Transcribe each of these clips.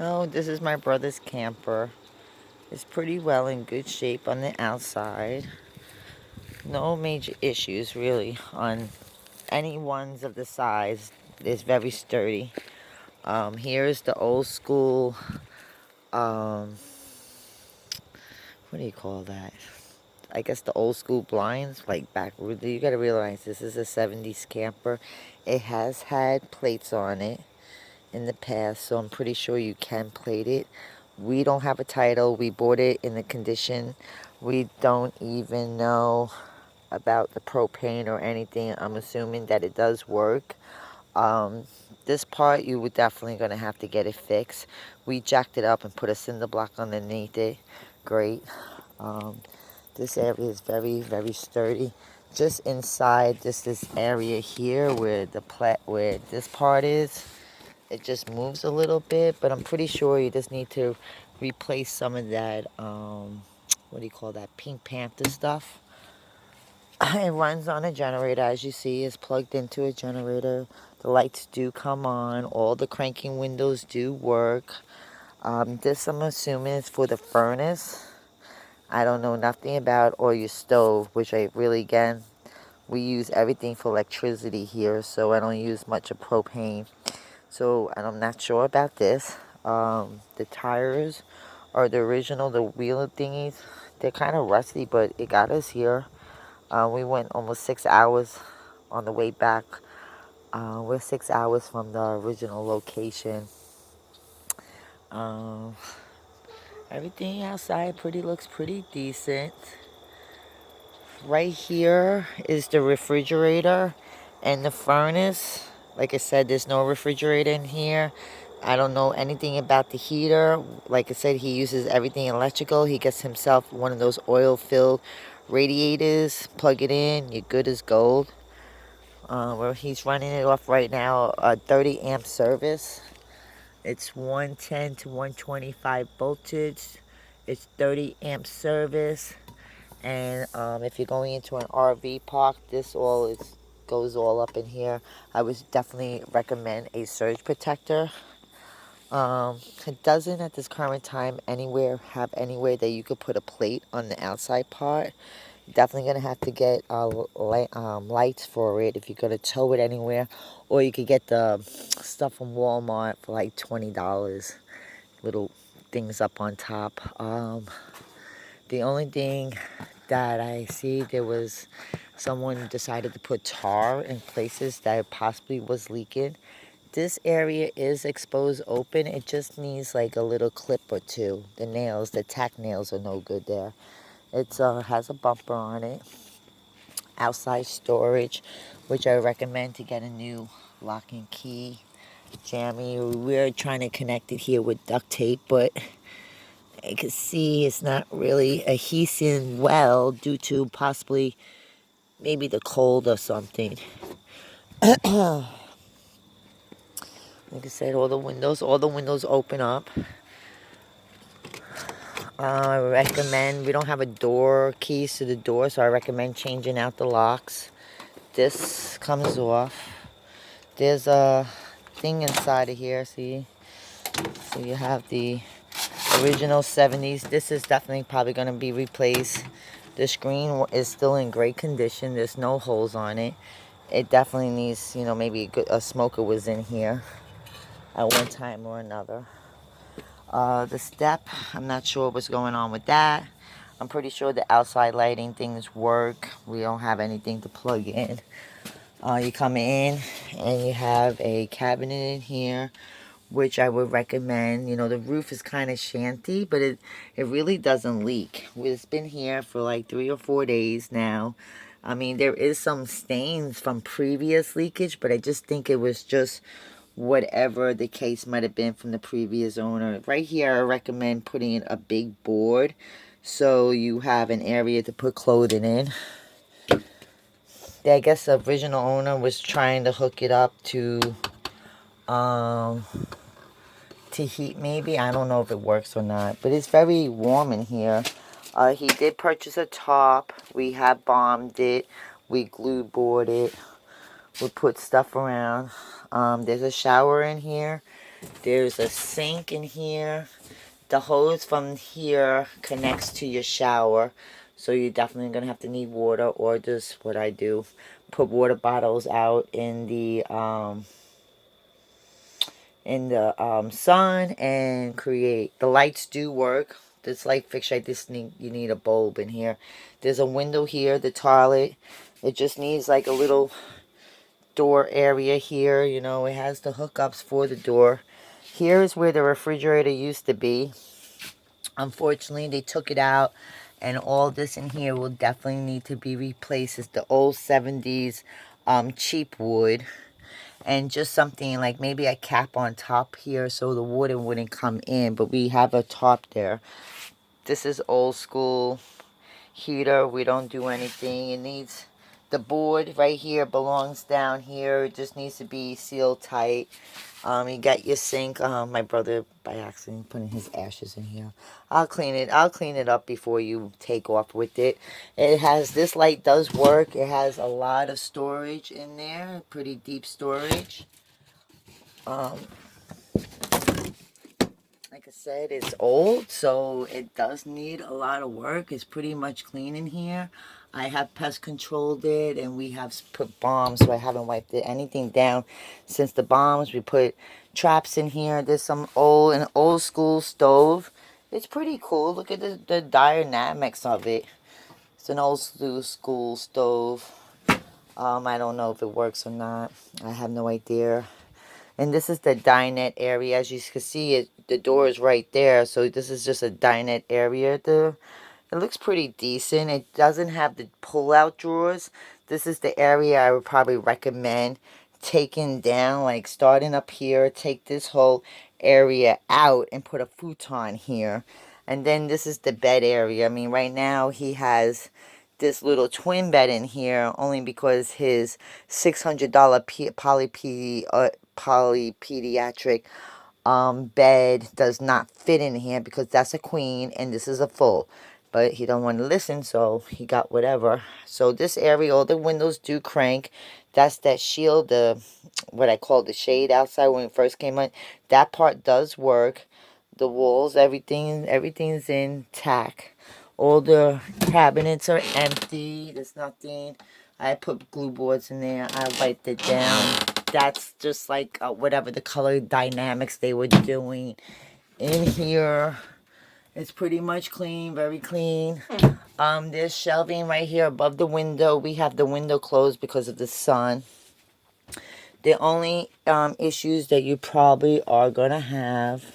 Oh, this is my brother's camper. It's pretty well in good shape on the outside. No major issues really on any ones of the size. It's very sturdy. Here's the old school, um, what do you call that? I guess the old school blinds, like back. You gotta realize this is a 70s camper. It has had plates on it in the past, so I'm pretty sure you can plate it. We don't have a title. We bought it in the condition. We don't even know about the propane or anything. I'm assuming that it does work. Um, this part you would definitely gonna have to get it fixed. We jacked it up and put a cinder block underneath it. Great. Um, this area is very sturdy. Just inside this area here where where this part is, it just moves a little bit, but I'm pretty sure you just need to replace some of that, what do you call that, Pink Panther stuff. It runs on a generator, as you see, is plugged into a generator. The lights do come on. All the cranking windows do work. This, I'm assuming, is for the furnace. I don't know nothing about, or your stove, which I really, again, we use everything for electricity here, so I don't use much of propane. So, and I'm not sure about this. The tires are the original, the wheel thingies. They're kind of rusty, but it got us here. We went almost 6 hours on the way back. We're 6 hours from the original location. Um, Everything outside looks pretty decent. Right here is the refrigerator and the furnace. Like I said, there's no refrigerator in here. I don't know anything about the heater. Like I said, he uses everything electrical. He gets himself one of those oil-filled radiators. Plug it in, you're good as gold. Where he's running it off right now, a 30 amp service. It's 110 to 125 voltage. It's 30 amp service. And if you're going into an RV park, this goes all up in here. I would definitely recommend a surge protector. It doesn't at this current time have anywhere that you could put a plate on the outside part. You're definitely gonna have to get lights for it if you're gonna tow it anywhere, or you could get the stuff from Walmart for like $20. Little things up on top. The only thing that I see, there was someone decided to put tar in places that possibly was leaking. This area is exposed open. It just needs like a little clip or two. The tack nails are no good there. It has a bumper on it. Outside storage, which I recommend to get a new lock and key. Jammy, we're trying to connect it here with duct tape, but I can see it's not really adhering well due to possibly maybe the cold or something. Like I said, all the windows open up. I recommend, we don't have a door, keys to the door, so I recommend changing out the locks. This comes off. There's a thing inside of here, see? So you have the original 70s. This is definitely probably going to be replaced. The screen is still in great condition. There's no holes on it. It definitely needs, maybe a smoker was in here at one time or another. The step, I'm not sure what's going on with that. I'm pretty sure the outside lighting things work. We don't have anything to plug in. You come in and you have a cabinet in here, which I would recommend. The roof is kind of shanty, but it really doesn't leak. It's been here for like 3 or 4 days now. I mean, there is some stains from previous leakage, but I just think it was just whatever the case might have been from the previous owner. Right here, I recommend putting in a big board so you have an area to put clothing in. I guess the original owner was trying to hook it up to heat maybe. I don't know if it works or not, but it's very warm in here. He did purchase a top. We have bombed it. We glue board it. We put stuff around. There's a shower in here. There's a sink in here. The hose from here connects to your shower. So you're definitely going to have to need water, or just what I do, put water bottles out in the sun and create. The lights do work. This light fixture, you need a bulb in here. There's a window here, the toilet. It just needs like a little door area here. You know, it has the hookups for the door. Here's where the refrigerator used to be. Unfortunately, they took it out, and all this in here will definitely need to be replaced. It's the old 70s cheap wood. And just something like maybe a cap on top here so the water wouldn't come in. But we have a top there. This is old school heater. We don't do anything. It needs, the board right here belongs down here. It just needs to be sealed tight. You got your sink. My brother by accident putting his ashes in here. I'll clean it up before you take off with it. It has, this light does work. It has a lot of storage in there, pretty deep storage. Like I said, it's old, so it does need a lot of work. It's pretty much clean in here. I have pest controlled it, and we have put bombs, so I haven't wiped anything down since the bombs. We put traps in here. There's an old school stove. It's pretty cool. Look at the dynamics of it. It's an old school stove. I don't know if it works or not. I have no idea. And this is the dinette area. As you can see, the door is right there. So this is just a dinette area. It looks pretty decent. It doesn't have the pull-out drawers. This is the area I would probably recommend taking down. Like starting up here, take this whole area out and put a futon here. And then this is the bed area. I mean, right now he has this little twin bed in here only because his $600 polypediatric bed does not fit in here because that's a queen and this is a full. But he don't want to listen, so he got whatever. So this area, all the windows do crank. That's that shield, what I call the shade outside when it first came on. That part does work. The walls, everything's intact. All the cabinets are empty. There's nothing. I put glue boards in there. I wiped it down. That's just like whatever the color dynamics they were doing in here. It's pretty much clean, very clean. There's shelving right here above the window. We have the window closed because of the sun. The only issues that you probably are gonna have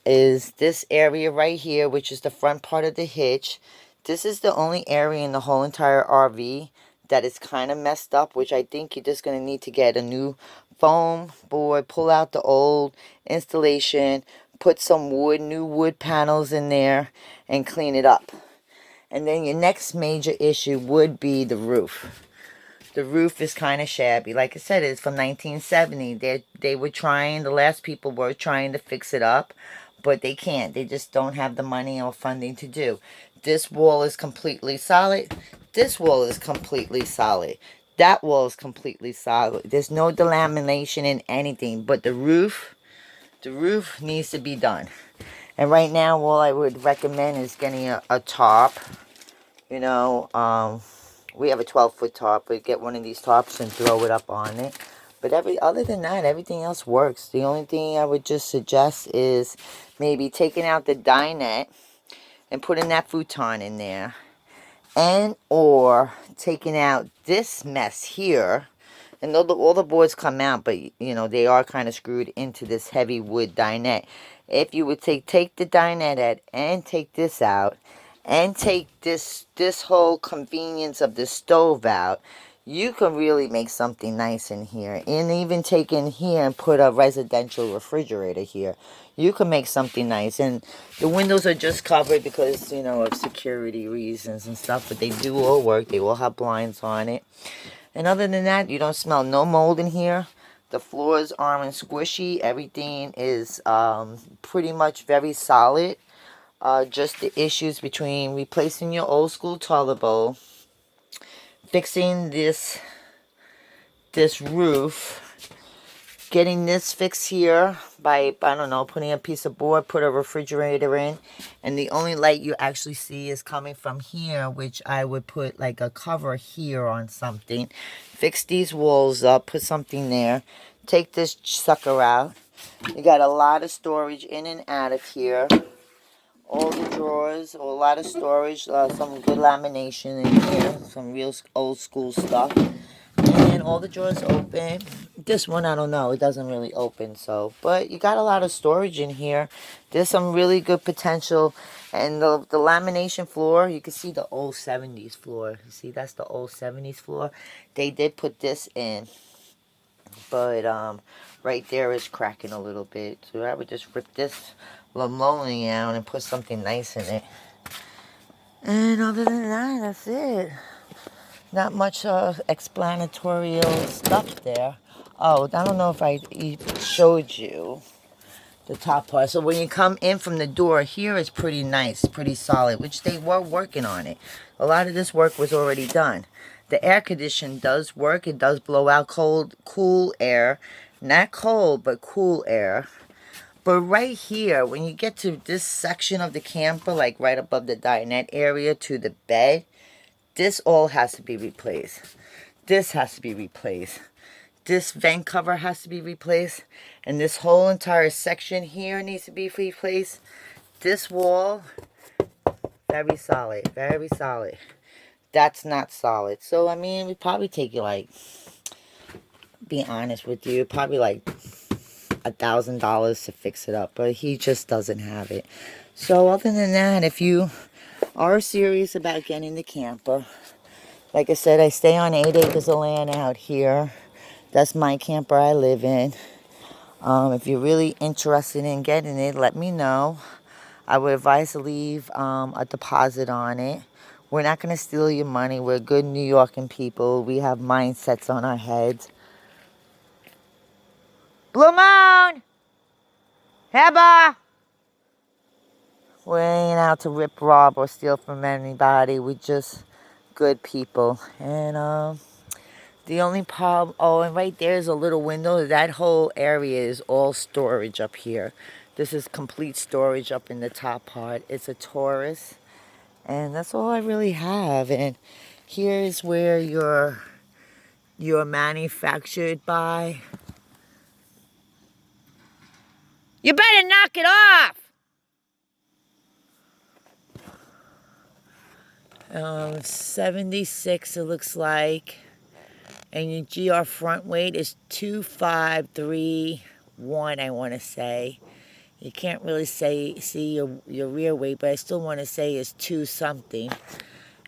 is this area right here, which is the front part of the hitch. This is the only area in the whole entire RV that is kind of messed up, which I think you're just going to need to get a new foam board, pull out the old installation, put some new wood panels in there, and clean it up. And then your next major issue would be the roof. The roof is kind of shabby. Like I said, it's from 1970. The last people were trying to fix it up, but they can't. They just don't have the money or funding to do. This wall is completely solid. This wall is completely solid. That wall is completely solid. There's no delamination in anything, but the roof needs to be done. And right now, all I would recommend is getting a top. You know, we have a 12-foot top. We get one of these tops and throw it up on it. But other than that, everything else works. The only thing I would just suggest is maybe taking out the dinette and putting that futon in there. And or taking out this mess here. And all the boards come out, but you know, they are kind of screwed into this heavy wood dinette. If you would take the dinette out and take this out, and take this whole convenience of the stove out, you can really make something nice in here. And even take in here and put a residential refrigerator here. You can make something nice. And the windows are just covered because, you know, of security reasons and stuff. But they do all work. They all have blinds on it. And other than that, you don't smell no mold in here. The floors aren't squishy. Everything is pretty much very solid. Just the issues between replacing your old school toilet bowl, fixing this roof, getting this fixed here by, I don't know, putting a piece of board, put a refrigerator in, and the only light you actually see is coming from here, which I would put like a cover here on something. Fix these walls up, put something there, take this sucker out. You got a lot of storage in and out of here. All the drawers, a lot of storage, some good lamination in here, some real old school stuff. And all the drawers open. This one, I don't know, it doesn't really open, so. But you got a lot of storage in here. There's some really good potential. And the lamination floor, you can see the old 70s floor. You see, that's the old 70s floor. They did put this in. But right there is cracking a little bit. So I would just rip this linoleum out and put something nice in it. And other than that, that's it. Not much explanatory stuff there. Oh, I don't know if I showed you the top part. So when you come in from the door, here is pretty nice, pretty solid, which they were working on it. A lot of this work was already done. The air condition does work. It does blow out cool air. Not cold, but cool air. But right here, when you get to this section of the camper, like right above the dinette area to the bed, this all has to be replaced. This has to be replaced. This vent cover has to be replaced. And this whole entire section here needs to be replaced. This wall, very solid, very solid. That's not solid. So, I mean, we probably take you like, be honest with you, probably like $1,000 to fix it up. But he just doesn't have it. So, other than that, if you are serious about getting the camper, like I said, I stay on 8 acres of land out here. That's my camper I live in. If you're really interested in getting it, let me know. I would advise to leave a deposit on it. We're not going to steal your money. We're good New Yorkin people. We have mindsets on our heads. Blue Moon! Heba! We ain't out to rip, rob, or steal from anybody. We're just good people. And the only problem, oh, and right there's a little window. That whole area is all storage up here. This is complete storage up in the top part. It's a Taurus. And that's all I really have. And here's where you're manufactured by. You better knock it off! 76 it looks like. And your GR front weight is 2531, I want to say. You can't really see your rear weight, but I still want to say it's 2 something.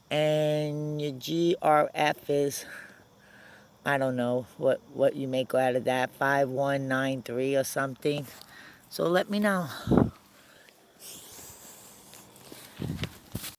And your GRF is, I don't know what you make out of that, 5193 or something. So let me know.